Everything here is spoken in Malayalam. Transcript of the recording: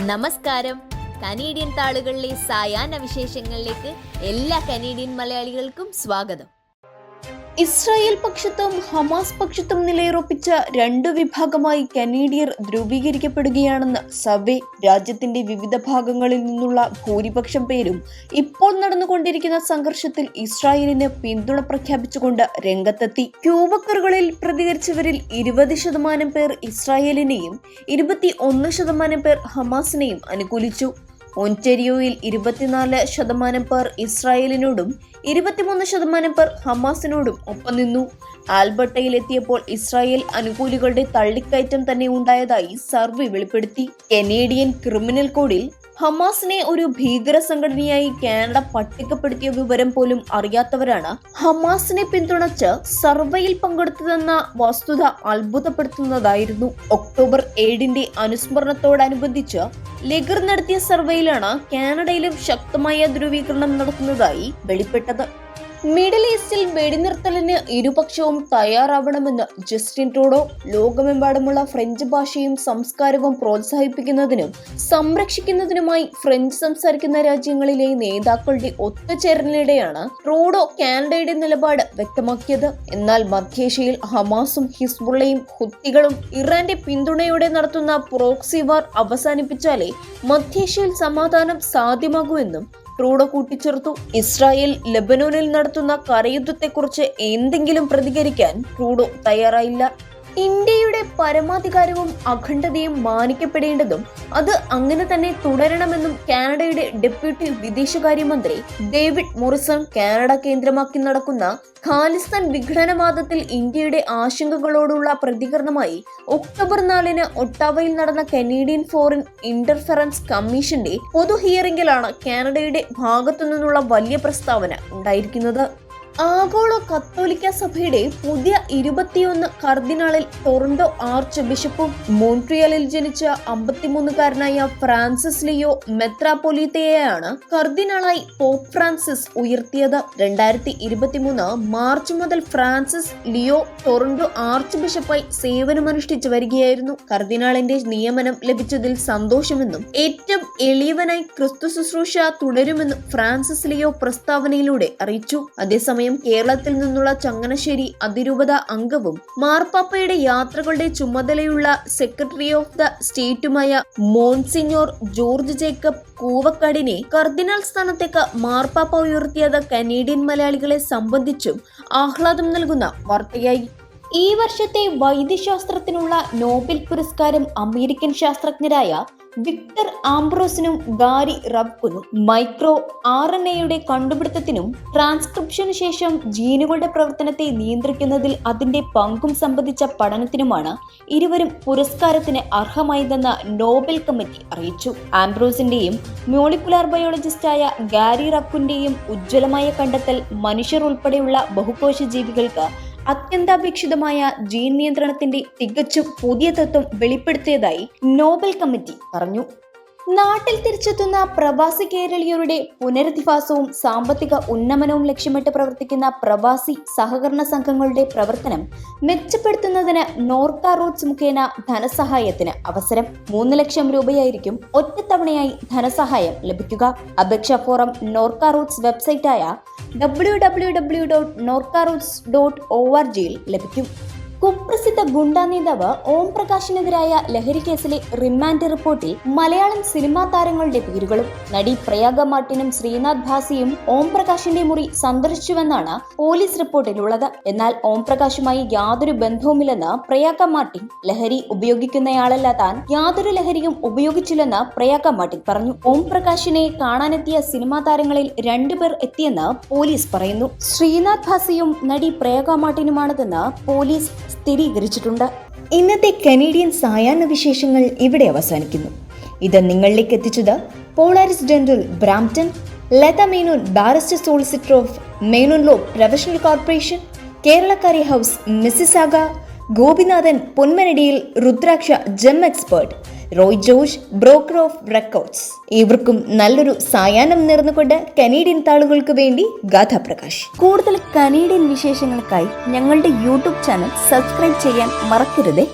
നമസ്കാരം. കനേഡിയൻ താളുകളിലെ സായാഹ്ന വിശേഷങ്ങളിലേക്ക് എല്ലാ കനേഡിയൻ മലയാളികൾക്കും സ്വാഗതം. ഇസ്രായേൽ പക്ഷത്തും ഹമാസ് പക്ഷത്തും നിലയുറപ്പിച്ച രണ്ടു വിഭാഗമായി കനേഡിയർ ധ്രുവീകരിക്കപ്പെടുകയാണെന്ന് സഭ. രാജ്യത്തിന്റെ വിവിധ ഭാഗങ്ങളിൽ നിന്നുള്ള ഭൂരിപക്ഷം പേരും ഇപ്പോൾ നടന്നുകൊണ്ടിരിക്കുന്ന സംഘർഷത്തിൽ ഇസ്രായേലിന് പിന്തുണ പ്രഖ്യാപിച്ചുകൊണ്ട് രംഗത്തെത്തി. ക്യൂബക്കറുകളിൽ പ്രതികരിച്ചവരിൽ 20% പേർ ഇസ്രായേലിനെയും 21% പേർ ഹമാസിനെയും അനുകൂലിച്ചു. ഒന്റാരിയോയിൽ 24% പേർ ഇസ്രായേലിനോടും 23% പേർ ഹമാസിനോടും ഒപ്പം നിന്നു. ആൽബർട്ടയിൽ എത്തിയപ്പോൾ ഇസ്രായേൽ അനുകൂലികളുടെ തള്ളിക്കയറ്റം തന്നെ ഉണ്ടായതായി സർവേ വെളിപ്പെടുത്തി. കനേഡിയൻ ക്രിമിനൽ കോഡിൽ ഹമാസിനെ ഒരു ഭീകര സംഘടനയായി കാനഡ പട്ടികപ്പെടുത്തിയ വിവരം പോലും അറിയാത്തവരാണ് ഹമാസിനെ പിന്തുണച്ച് സർവേയിൽ പങ്കെടുത്തതെന്ന വസ്തുത അത്ഭുതപ്പെടുത്തുന്നതായിരുന്നു. ഒക്ടോബർ 7 അനുസ്മരണത്തോടനുബന്ധിച്ച് ലെഗർ നടത്തിയ സർവേയിലാണ് കാനഡയിലും ശക്തമായ ധ്രുവീകരണം നടക്കുന്നതായി വെളിപ്പെട്ടത്. മിഡിൽ ഈസ്റ്റിൽ വെടിനിർത്തലിന് ഇരുപക്ഷവും തയ്യാറാവണമെന്ന് ജസ്റ്റിൻ ട്രൂഡോ. ലോകമെമ്പാടുമുള്ള ഫ്രഞ്ച് ഭാഷയും സംസ്കാരവും പ്രോത്സാഹിപ്പിക്കുന്നതിനും സംരക്ഷിക്കുന്നതിനുമായി ഫ്രഞ്ച് സംസാരിക്കുന്ന രാജ്യങ്ങളിലെ നേതാക്കളുടെ ഒത്തുചേരലിനിടെയാണ് ട്രൂഡോ കാനഡയുടെ നിലപാട് വ്യക്തമാക്കിയത്. എന്നാൽ മധ്യേഷ്യയിൽ ഹമാസും ഹിസ്ബുള്ളയും ഹുത്തികളും ഇറാന്റെ പിന്തുണയോടെ നടത്തുന്ന പ്രോക്സി വാർ അവസാനിപ്പിച്ചാലേ മധ്യേഷ്യയിൽ സമാധാനം സാധ്യമാകൂ ട്രൂഡോ കൂട്ടിച്ചേർത്തു. ഇസ്രായേൽ ലെബനോനിൽ നടത്തുന്ന കരയുദ്ധത്തെക്കുറിച്ച് എന്തെങ്കിലും പ്രതികരിക്കാൻ ട്രൂഡോ തയ്യാറായില്ല. ഇന്ത്യയുടെ പരമാധികാരവും അഖണ്ഡതയും മാനിക്കപ്പെടേണ്ടതും അത് അങ്ങനെ തന്നെ തുടരണമെന്നും കാനഡയുടെ ഡെപ്യൂട്ടി വിദേശകാര്യമന്ത്രി ഡേവിഡ് മോറിസൺ കാനഡ കേന്ദ്രമാക്കി നടക്കുന്ന ഖാലിസ്ഥാൻ വിഘടനവാദത്തിൽ ഇന്ത്യയുടെ ആശങ്കകളോടുള്ള പ്രതികരണമായി ഒക്ടോബർ 4 ഒട്ടാവയിൽ നടന്ന കനേഡിയൻ ഫോറിൻ ഇന്റർഫറൻസ് കമ്മീഷന്റെ പൊതു ഹിയറിംഗിലാണ് കാനഡയുടെ ഭാഗത്തുനിന്നുള്ള വലിയ പ്രസ്താവന ഉണ്ടായിരിക്കുന്നത്. ആഗോള കത്തോലിക്ക സഭയുടെ പുതിയ 21 കർദിനാളിൽ ടൊറന്റോ ആർച്ച് ബിഷപ്പും മോൺട്രിയലിൽ ജനിച്ച 53-കാരനായ ഫ്രാൻസിസ് ലിയോ മെത്രാപ്പൊലീത്തയെയാണ് കർദിനാളായി പോപ്പ് ഫ്രാൻസിസ് ഉയർത്തിയത്. 2023 മാർച്ച് മുതൽ ഫ്രാൻസിസ് ലിയോ ടൊറന്റോ ആർച്ച് ബിഷപ്പായി സേവനമനുഷ്ഠിച്ചു വരികയായിരുന്നു. കർദിനാളിന്റെ നിയമനം ലഭിച്ചതിൽ സന്തോഷമെന്നും ഏറ്റവും എളിയവനായി ക്രിസ്തു ശുശ്രൂഷ തുടരുമെന്നും ഫ്രാൻസിസ് ലിയോ പ്രസ്താവനയിലൂടെ അറിയിച്ചു. അതേസമയം കേരളത്തിൽ നിന്നുള്ള ചങ്ങനാശ്ശേരി അതിരൂപത അംഗവും മാർപ്പാപ്പയുടെ യാത്രകളുടെ ചുമതലയുള്ള സെക്രട്ടറി ഓഫ് ദ സ്റ്റേറ്റുമായ മോൺസിഞ്ഞോർ ജോർജ് ജേക്കബ് കൂവക്കാടിനെ കർദിനാൾ സ്ഥാനത്തേക്ക് മാർപ്പാപ്പ ഉയർത്തിയത് കനേഡിയൻ മലയാളികളെ സംബന്ധിച്ചും ആഹ്ലാദം നൽകുന്ന വാർത്തയായി. ഈ വർഷത്തെ വൈദ്യശാസ്ത്രത്തിനുള്ള നോബൽ പുരസ്കാരം അമേരിക്കൻ ശാസ്ത്രജ്ഞരായ വിക്ടർ ആംബ്രോസിനും ഗാരി റബ്കുനും മൈക്രോ RNA കണ്ടുപിടുത്തത്തിനും ട്രാൻസ്ക്രിപ്ഷനു ശേഷം ജീനുകളുടെ പ്രവർത്തനത്തെ നിയന്ത്രിക്കുന്നതിൽ അതിന്റെ പങ്കും സംബന്ധിച്ച പഠനത്തിനുമാണ് ഇരുവരും പുരസ്കാരത്തിന് അർഹമായതെന്ന് നോബൽ കമ്മിറ്റി അറിയിച്ചു. ആംബ്രോസിന്റെയും മോളിക്കുലാർ ബയോളജിസ്റ്റായ ഗാരി റബ്കുന്റെയും ഉജ്ജ്വലമായ കണ്ടെത്തൽ മനുഷ്യർ ഉൾപ്പെടെയുള്ള ബഹുകോശ ജീവികൾക്ക് അത്യന്താപേക്ഷിതമായ ജീൻ നിയന്ത്രണത്തിന്റെ തികച്ചും പുതിയ തത്വം വെളിപ്പെടുത്തിയതായി നോബൽ കമ്മിറ്റി പറഞ്ഞു. നാട്ടിൽ തിരിച്ചെത്തുന്ന പ്രവാസി കേരളീയരുടെ പുനരധിവാസവും സാമ്പത്തിക ഉന്നമനവും ലക്ഷ്യമിട്ട് പ്രവർത്തിക്കുന്ന പ്രവാസി സഹകരണ സംഘങ്ങളുടെ പ്രവർത്തനം മെച്ചപ്പെടുത്തുന്നതിന് നോർക്ക റൂട്ട്സ് മുഖേന ധനസഹായത്തിന് അവസരം. 3 ലക്ഷം രൂപയായിരിക്കും ഒറ്റത്തവണയായി ധനസഹായം ലഭിക്കുക. അപേക്ഷാ ഫോറം നോർക്ക റൂട്ട്സ് വെബ്സൈറ്റായ www.norcaroots.org ലഭിക്കും. കുപ്രസിദ്ധ ഗുണ്ടാ നേതാവ് ഓം പ്രകാശിനെതിരായ ലഹരി കേസിലെ റിമാൻഡ് റിപ്പോർട്ടിൽ മലയാളം സിനിമാ താരങ്ങളുടെ പേരുകളും. നടി പ്രയാഗ മാർട്ടിനും ശ്രീനാഥ് ഭാസിയും ഓം പ്രകാശിന്റെ മുറി സന്ദർശിച്ചുവെന്നാണ് പോലീസ് റിപ്പോർട്ടിലുള്ളത്. എന്നാൽ ഓം പ്രകാശുമായി യാതൊരു ബന്ധവുമില്ലെന്ന് പ്രയാഗ മാർട്ടിൻ. ലഹരി ഉപയോഗിക്കുന്നയാളല്ല താൻ, യാതൊരു ലഹരിയും ഉപയോഗിച്ചില്ലെന്ന് പ്രയാഗ മാർട്ടിൻ പറഞ്ഞു. ഓം പ്രകാശിനെ കാണാനെത്തിയ സിനിമാ താരങ്ങളിൽ 2 പേർ എത്തിയെന്ന് പോലീസ് പറയുന്നു. ശ്രീനാഥ് ഭാസിയും നടി പ്രയാഗ മാർട്ടിനുമാണതെന്ന് പോലീസ് സ്ഥിരീകരിച്ചിട്ടുണ്ട്. ഇന്നത്തെ കനേഡിയൻ സായാഹ്ന വിശേഷങ്ങൾ ഇവിടെ അവസാനിക്കുന്നു. ഇത് നിങ്ങളിലേക്ക് എത്തിച്ചത് Polaris dental Brampton, Latha Menon barrister solicitor of Menon law professional corporation, കേരളക്കാരി house Mississauga, Gopinathan Ponmanadiyil, Rudraksha gem expert, Roy George broker of records. ഇവർക്കും നല്ലൊരു സായാഹ്നം നേർന്നുകൊണ്ട് കനേഡിയൻ താളുകൾക്ക് വേണ്ടി ഗാഥാപ്രകാശ്. കൂടുതൽ കനേഡിയൻ വിശേഷങ്ങൾക്കായി ഞങ്ങളുടെ യൂട്യൂബ് ചാനൽ സബ്സ്ക്രൈബ് ചെയ്യാൻ മറക്കരുത്.